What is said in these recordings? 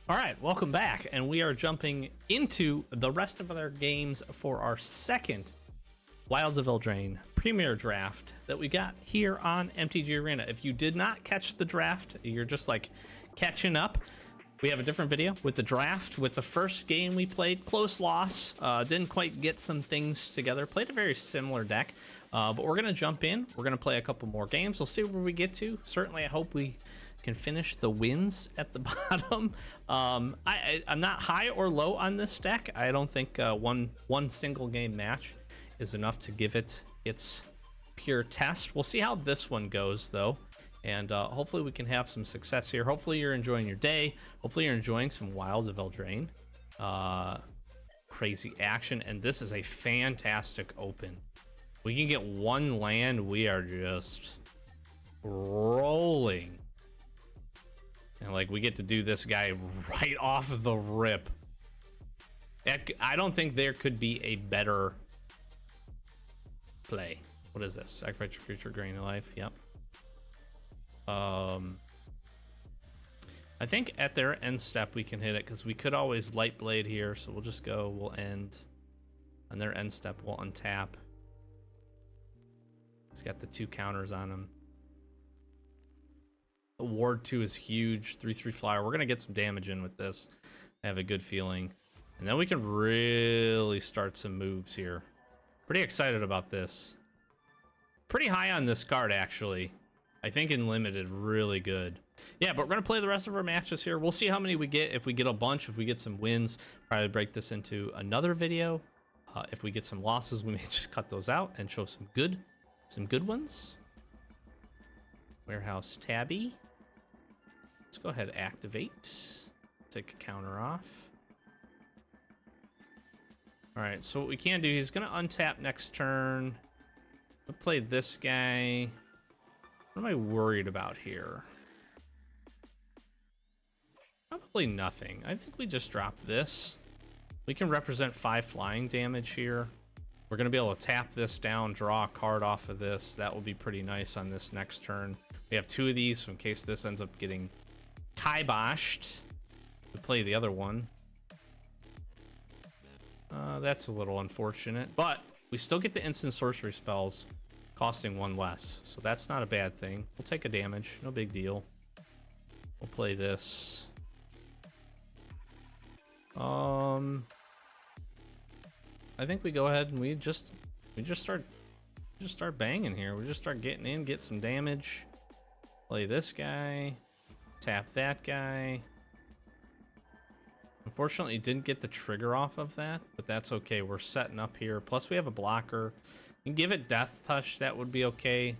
All right, welcome back, and we are jumping into the rest of our games for our second Wilds of Eldraine Premier Draft that we got here on MTG Arena. If you did not catch the draft, you're just like catching up. We have a different video with the draft. With the first game we played, close loss. Didn't quite get some things together. Played a very similar deck, but we're gonna jump in. We're gonna play a couple more games. We'll see where we get to. Certainly, I hope we can finish the wins at the bottom. I'm not high or low on this deck. I don't think one single game match is enough to give it its pure test. We'll see how this one goes though, and hopefully we can have some success here. Hopefully you're enjoying your day. Hopefully you're enjoying some Wilds of Eldraine. Crazy action, and this is a fantastic open. We can get one land. We are just rolling. And like we get to do this guy right off the rip. I don't think there could be a better play. What is this? Sacrifice your creature, gain a life. Yep. I think at their end step we can hit it because we could always light blade here. So we'll just go. We'll end on their end step. We'll untap. It's got the 2 counters on him. Ward 2 is huge. 3/3 flyer. We're gonna get some damage in with this. I have a good feeling, and then we can really start some moves here. Pretty excited about this. Pretty high on this card actually. I think in limited, really good. Yeah, but we're gonna play the rest of our matches here. We'll see how many we get. If we get a bunch, if we get some wins, probably break this into another video. If we get some losses, we may just cut those out and show some good ones. Warehouse Tabby. Let's go ahead and activate. Take a counter off. All right, so what we can do, he's gonna untap next turn. We'll play this guy. What am I worried about here? Probably nothing. I think we just drop this. We can represent 5 flying damage here. We're gonna be able to tap this down, draw a card off of this. That will be pretty nice on this next turn. We have 2 of these, so in case this ends up getting kiboshed, we play the other one. That's a little unfortunate, but we still get the instant sorcery spells costing 1 less, so that's not a bad thing. We'll take a damage, no big deal. We'll play this. I think we go ahead and we just start banging here. We just start getting in, get some damage. Play this guy, tap that guy. Unfortunately, didn't get the trigger off of that, but that's okay. We're setting up here. Plus, we have a blocker. You can give it Death Touch. That would be okay.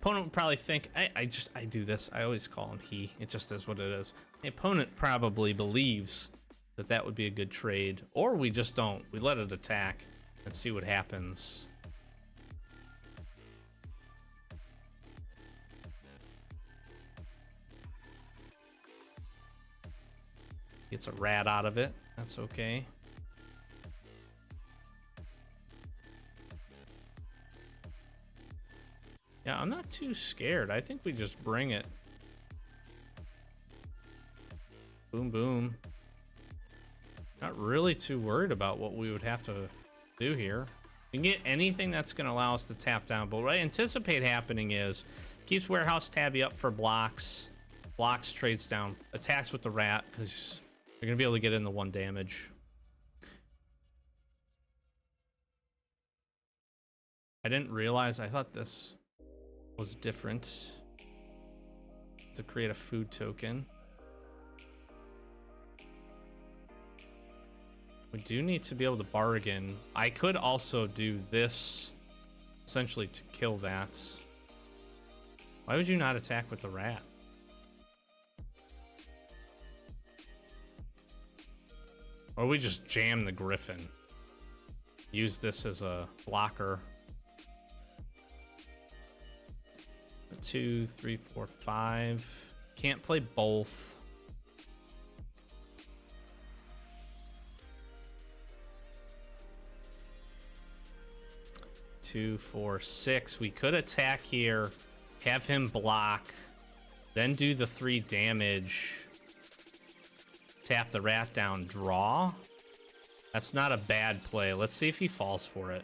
Opponent would probably think, I do this. I always call him he. It just is what it is. The opponent probably believes that that would be a good trade, or we just don't. We let it attack and see what happens. Gets a rat out of it. That's okay. Yeah, I'm not too scared. I think we just bring it. Boom, boom. Not really too worried about what we would have to do here. We can get anything that's going to allow us to tap down, but what I anticipate happening is keeps Warehouse Tabby up for blocks. Blocks, trades down, attacks with the rat, because they're going to be able to get in the 1 damage. I didn't realize, I thought this was different. To create a food token. We do need to be able to bargain. I could also do this essentially to kill that. Why would you not attack with the rat? Or we just jam the Griffin. Use this as a blocker. 2, 3, 4, 5. Can't play both. 2, 4, 6. We could attack here, have him block, then do the 3 damage. tap the rat down, draw. That's not a bad play. Let's see if he falls for it.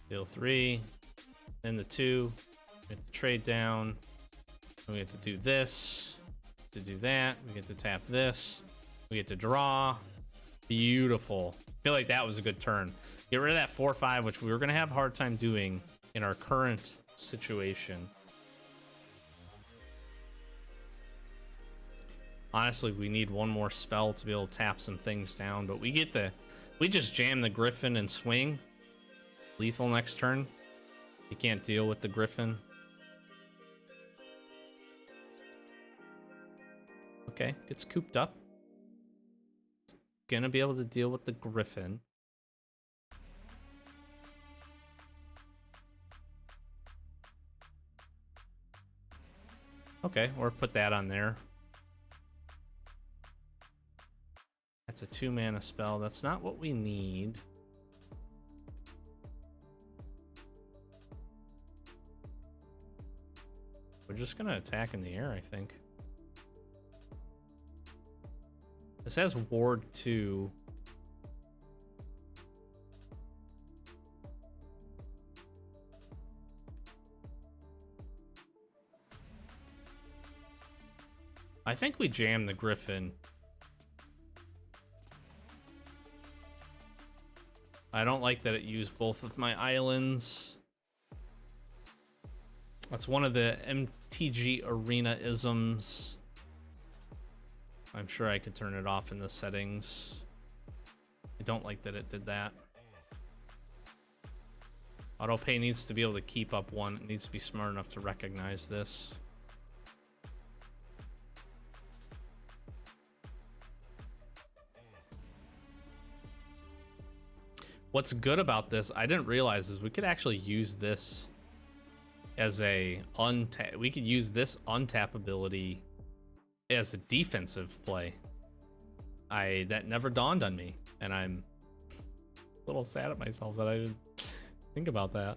Deal 3, then the 2, we get to trade down, we get to do this, to do that, we get to tap this, we get to draw. Beautiful. I feel like that was a good turn. Get rid of that 4-5, which we were going to have a hard time doing in our current situation. Honestly, we need one more spell to be able to tap some things down, but we just jam the Griffin and swing. Lethal next turn. You can't deal with the Griffin. Okay, gets cooped up. Gonna be able to deal with the Griffin. Okay, or put that on there. That's a 2-mana spell. That's not what we need. We're just gonna attack in the air, I think. This has Ward 2. I think we jam the Griffin. I don't like that it used both of my islands. That's one of the MTG Arena isms. I'm sure I could turn it off in the settings. I don't like that it did that. Autopay needs to be able to keep up one. It needs to be smart enough to recognize this. What's good about this, I didn't realize, is we could actually use this as a untap. We could use this untap ability as a defensive play. That never dawned on me, and I'm a little sad at myself that I didn't think about that.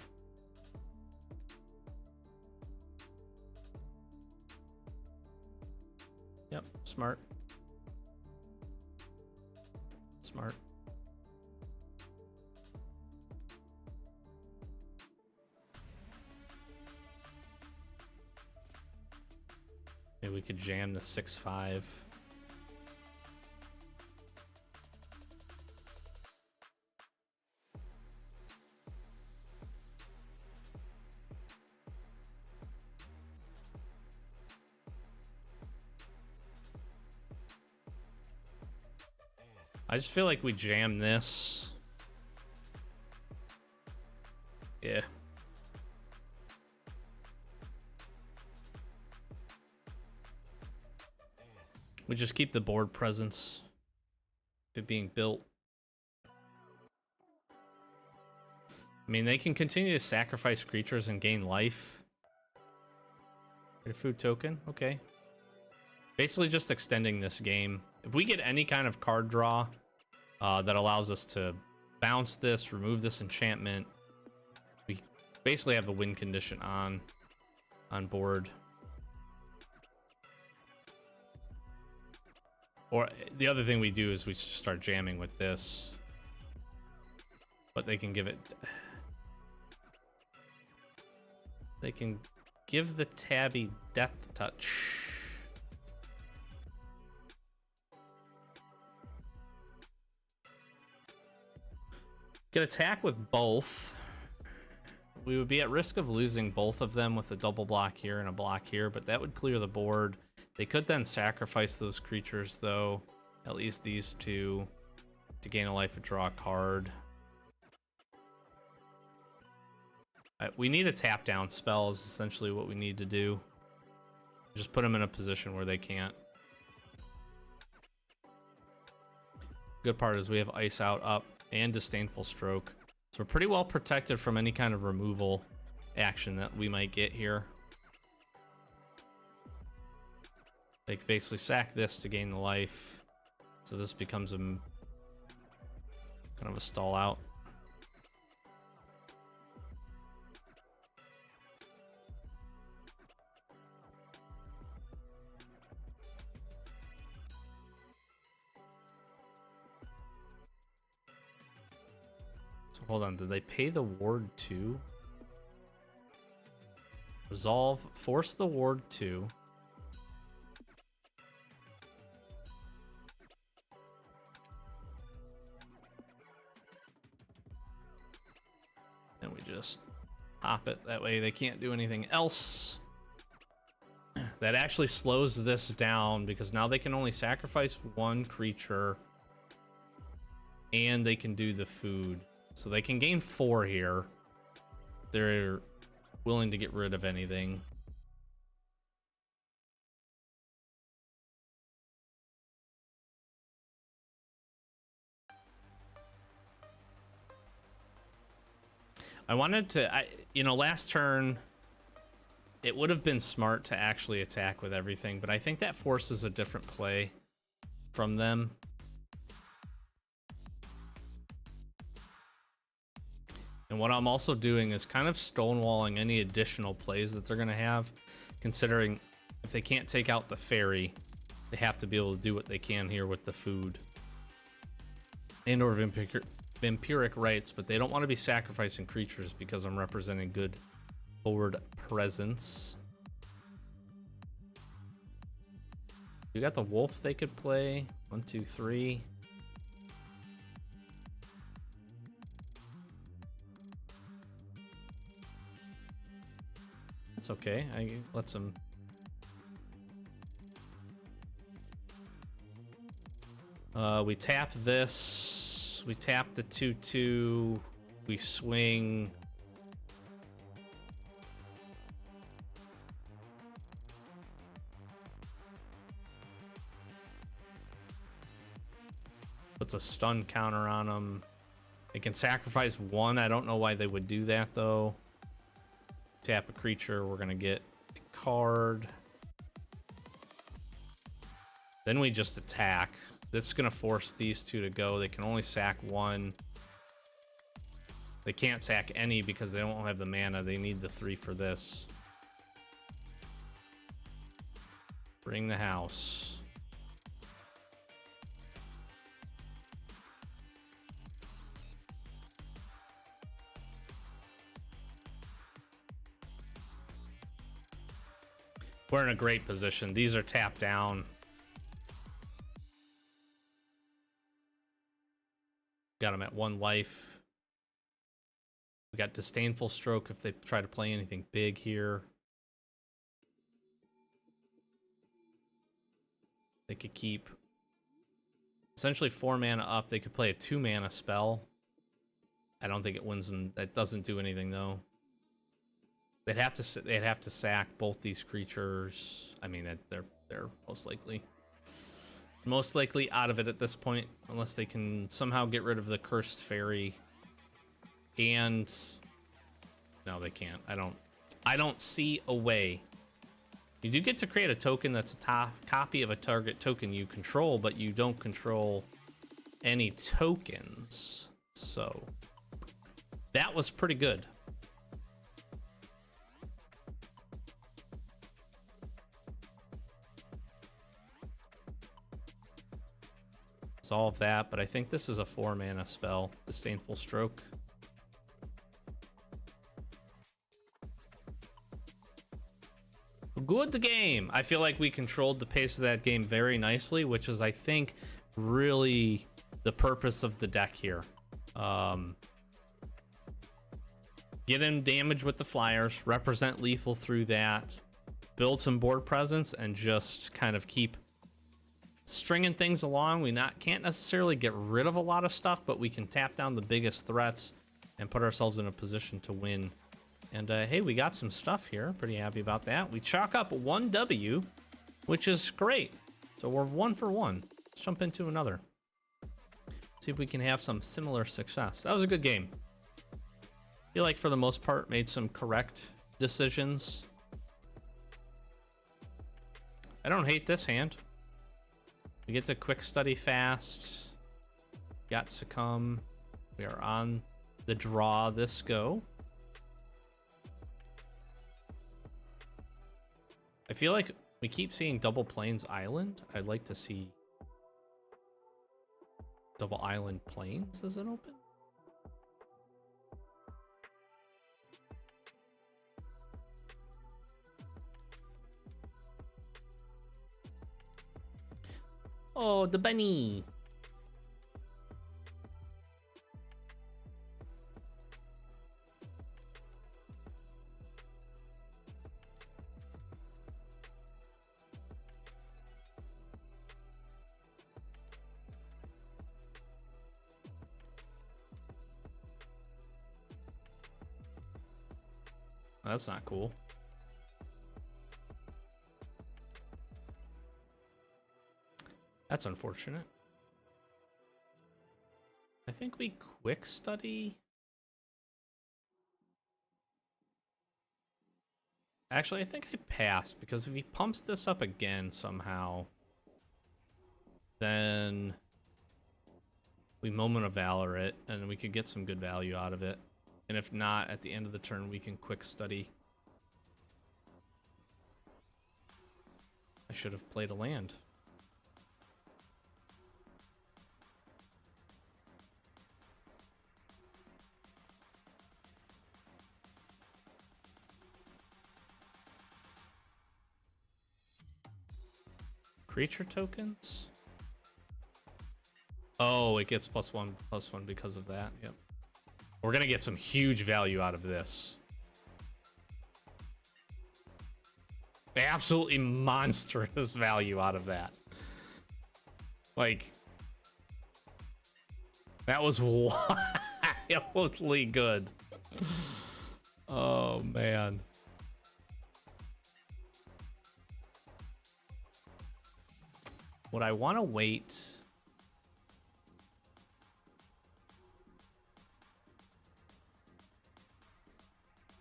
Yep, smart. Smart. Maybe we could jam the 6-5. I just feel like we jam this. Yeah. We just keep the board presence of it being built. I mean, they can continue to sacrifice creatures and gain life. Get a food token, okay. Basically just extending this game. If we get any kind of card draw that allows us to bounce this, remove this enchantment, we basically have the win condition on board. Or the other thing we do is we just start jamming with this. But they can give it... They can give the Tabby Death Touch. Can attack with both. We would be at risk of losing both of them with a double block here and a block here, but that would clear the board. They could then sacrifice those creatures, though, at least these two, to gain a life and draw a card. We need a tap down spell is essentially what we need to do. Just put them in a position where they can't. Good part is we have Ice Out up and Disdainful Stroke. So we're pretty well protected from any kind of removal action that we might get here. They basically sack this to gain the life. So this becomes a kind of a stall out. So hold on, did they pay the ward too? Resolve, force the ward too. And we just pop it. That way they can't do anything else. That actually slows this down because now they can only sacrifice one creature and they can do the food. So they can gain 4 here. They're willing to get rid of anything. I wanted to, last turn, it would have been smart to actually attack with everything, but I think that forces a different play from them. And what I'm also doing is kind of stonewalling any additional plays that they're going to have, considering if they can't take out the fairy, they have to be able to do what they can here with the food. And or vampiric rights, but they don't want to be sacrificing creatures because I'm representing good forward presence. You got the wolf they could play. 1, 2, 3. That's okay. I let some. We tap this. We tap the 2/2. We swing. Puts a stun counter on them. They can sacrifice 1. I don't know why they would do that though. Tap a creature. We're gonna get a card. Then we just attack. This is gonna force these 2 to go. They can only sack 1. They can't sack any because they don't have the mana. They need the 3 for this. Bring the house. We're in a great position. These are tapped down. Got them at 1 life. We got Disdainful Stroke if they try to play anything big here. They could keep essentially 4 mana up. They could play a 2 mana spell. I don't think it wins them. That doesn't do anything though. They'd have to sack both these creatures. I mean, they're most likely out of it at this point, unless they can somehow get rid of the cursed fairy. And no, they can't. I don't see a way. You do get to create a token that's a copy of a target token you control, but you don't control any tokens. So that was pretty good. Solve that, but I think this is a 4 mana spell. Disdainful Stroke. Good game. I feel like we controlled the pace of that game very nicely, which is, I think, really the purpose of the deck here. Get in damage with the flyers, represent lethal through that, build some board presence, and just kind of keep stringing things along. We can't necessarily get rid of a lot of stuff, but we can tap down the biggest threats and put ourselves in a position to win. And hey, we got some stuff here. Pretty happy about that. We chalk up 1 W, which is great. So we're 1 for 1. Let's jump into another. See if we can have some similar success. That was a good game. I feel like for the most part made some correct decisions. I don't hate this hand. We get to quick study fast. Got Succumb. We are on the draw this go. I feel like we keep seeing double Plains Island. I'd like to see double Island Plains as an open. Oh, the bunny. That's not cool. That's unfortunate. I think we quick study. Actually, I think I passed because if he pumps this up again somehow, then we Moment of Valor it and we could get some good value out of it. And if not, at the end of the turn, we can quick study. I should have played a land. Creature tokens? Oh, it gets +1/+1 because of that. Yep. We're gonna get some huge value out of this. Absolutely monstrous value out of that. Like, that was wildly good. Oh, man. Would I want to wait?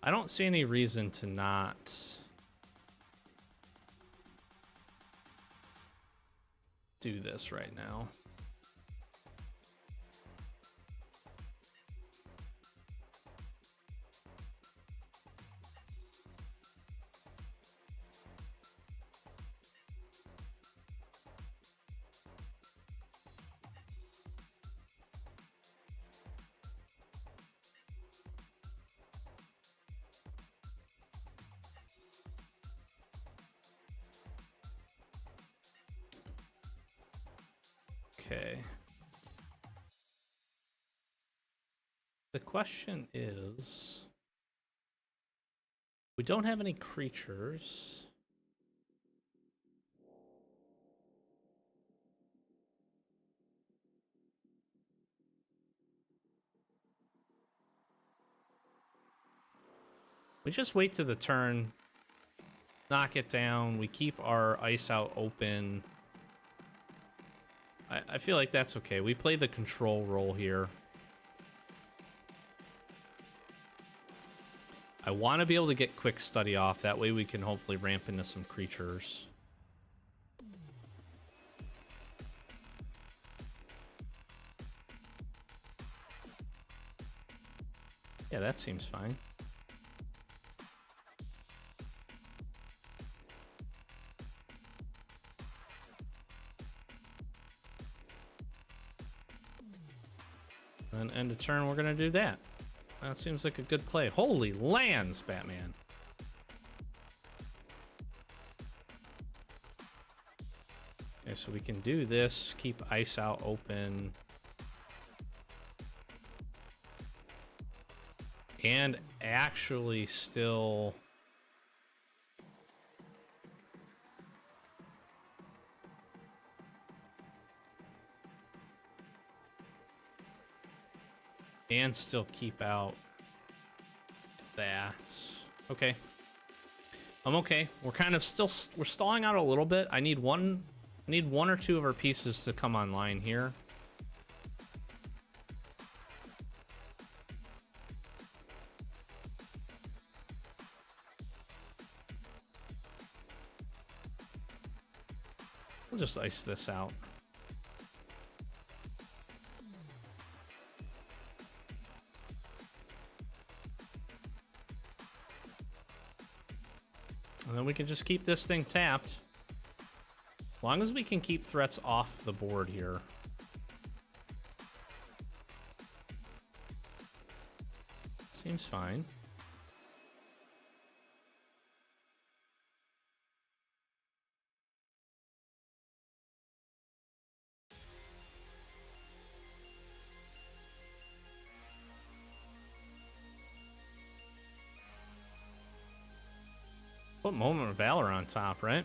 I don't see any reason to not do this right now. Okay. The question is, we don't have any creatures. We just wait to the turn, knock it down. We keep our ice out open. I feel like that's okay. We play the control role here. I want to be able to get quick study off. That way we can hopefully ramp into some creatures. Yeah, that seems fine. And end of turn, we're going to do that. That seems like a good play. Holy lands, Batman. Okay, so we can do this. Keep ice out open. And actually still... and still keep out that. Okay. I'm okay. We're kind of still we're stalling out a little bit. I need one or two of our pieces to come online here. We'll just ice this out. And then we can just keep this thing tapped. As long as we can keep threats off the board here. Seems fine. Put Moment of Valor on top, right?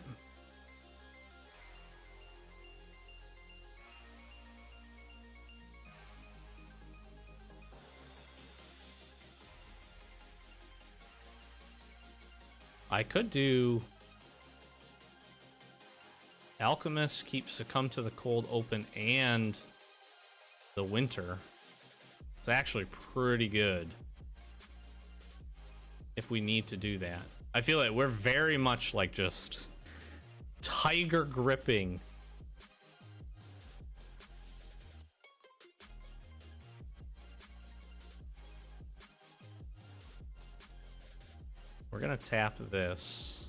I could do Alchemist, keep Succumb to the Cold open and the Winter. It's actually pretty good if we need to do that. I feel like we're very much like just tiger gripping. We're gonna tap this.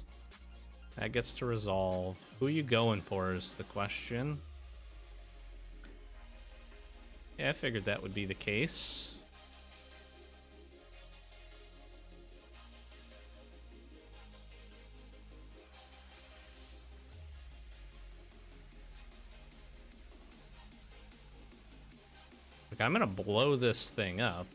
That gets to resolve. Who are you going for is the question. Yeah, I figured that would be the case. Like, I'm gonna blow this thing up.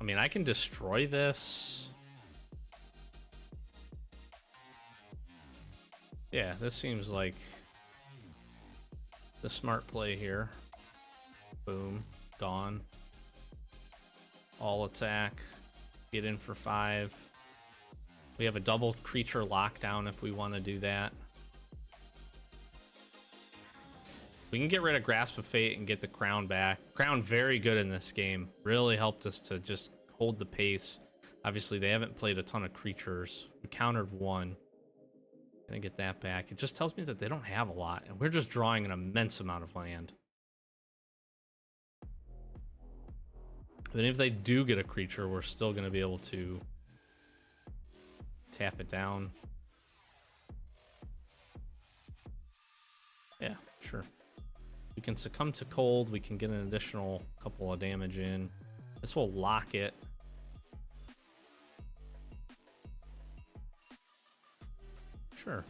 I mean, I can destroy this. Yeah, this seems like the smart play here. Boom, gone. All attack. Get in for 5. We have a double creature lockdown if we want to do that. We can get rid of Grasp of Fate and get the Crown back. Crown very good in this game. Really helped us to just hold the pace. Obviously, they haven't played a ton of creatures. We countered 1. Gonna get that back. It just tells me that they don't have a lot, and we're just drawing an immense amount of land. Then if they do get a creature, we're still gonna be able to tap it down. Yeah, sure. We can Succumb to Cold. We can get an additional couple of damage in. This will lock it. Sure.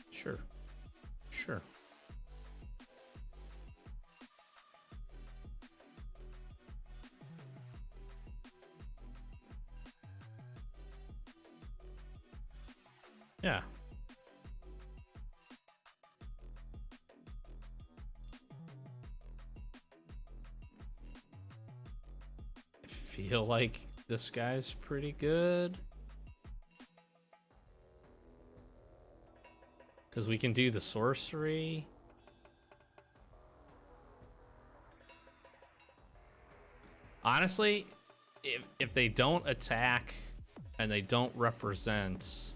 Sure. Sure. Yeah. I feel like this guy's pretty good. Because we can do the sorcery. Honestly, if they don't attack and they don't represent,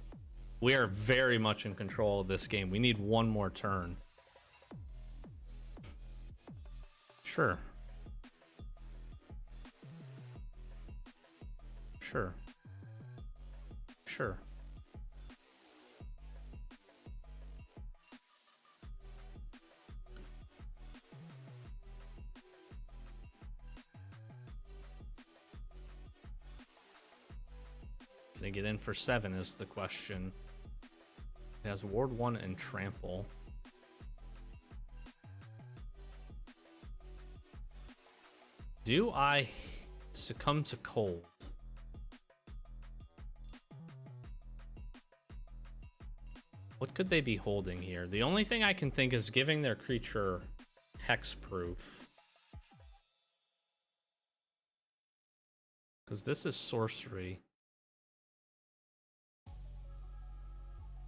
we are very much in control of this game. We need one more turn. Sure. Sure. Sure. Can I get in for 7 is the question. It has Ward 1 and Trample. Do I Succumb to Cold? What could they be holding here? The only thing I can think is giving their creature hexproof. Because this is sorcery.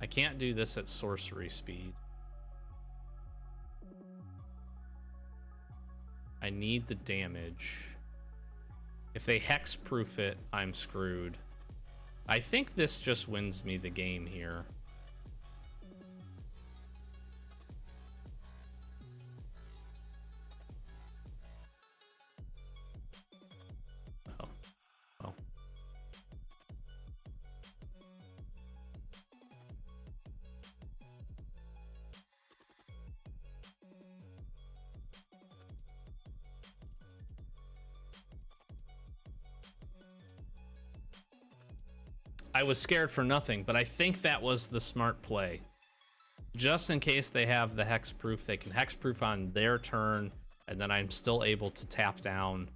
I can't do this at sorcery speed. I I need the damage. If they hexproof it, I'm screwed. I think this just wins me the game here. Oh. Oh. I was scared for nothing, but I think that was the smart play. Just in case they have the hexproof, they can hexproof on their turn, and then I'm still able to tap down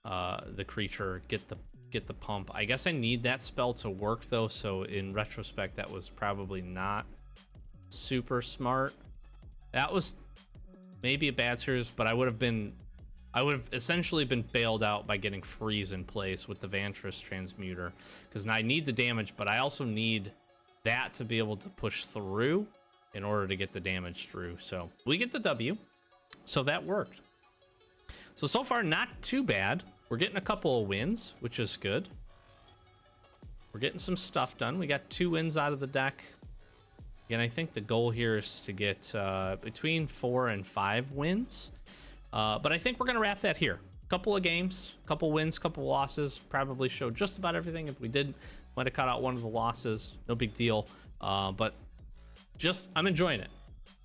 the creature, get the pump. I guess I need that spell to work though, so in retrospect, that was probably not super smart. That was maybe a bad series, but I would have essentially been bailed out by getting freeze in place with the Vantress Transmuter, because now I need the damage, but I also need that to be able to push through in order to get the damage through. So we get the W, so that worked. So far, not too bad. We're getting a couple of wins, which is good. We're getting some stuff done. We got 2 wins out of the deck. Again, I think the goal here is to get between 4 and 5 wins. But I think we're going to wrap that here. Couple of games, couple wins, couple losses. Probably showed just about everything. If we did, might have cut out one of the losses. No big deal. But just, I'm enjoying it.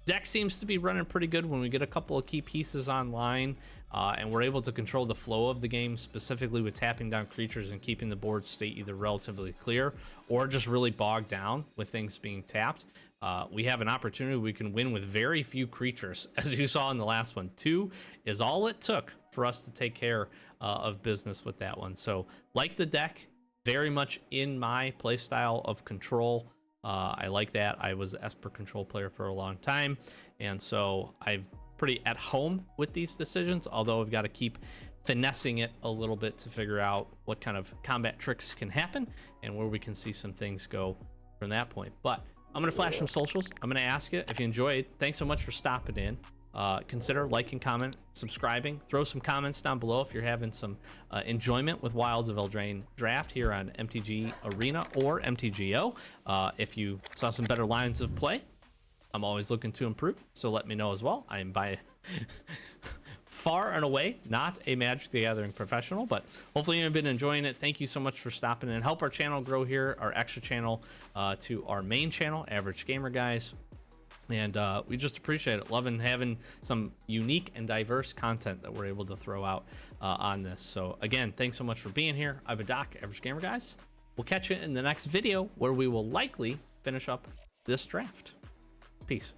Deck seems to be running pretty good when we get a couple of key pieces online, and we're able to control the flow of the game, specifically with tapping down creatures and keeping the board state either relatively clear or just really bogged down with things being tapped. We have an opportunity we can win with very few creatures, as you saw in the last one. 2 is all it took for us to take care of business with that one. So, like the deck, very much in my playstyle of control. I like that. I was an Esper control player for a long time, and so I'm pretty at home with these decisions, although I've got to keep finessing it a little bit to figure out what kind of combat tricks can happen and where we can see some things go from that point. But I'm going to flash some socials. I'm going to ask you if you enjoyed. Thanks so much for stopping in. Consider liking, comment, subscribing. Throw some comments down below if you're having some enjoyment with Wilds of Eldraine draft here on MTG Arena or MTGO. If you saw some better lines of play, I'm always looking to improve, so let me know as well. I am by far and away not a Magic the Gathering professional, but hopefully you've been enjoying it. Thank you so much for stopping and help our channel grow here, our extra channel to our main channel, Average Gamer Guys. And we just appreciate it. Loving having some unique and diverse content that we're able to throw out on this. So again, thanks so much for being here. I've been Doc, Average Gamer Guys. We'll catch you in the next video where we will likely finish up this draft. Peace.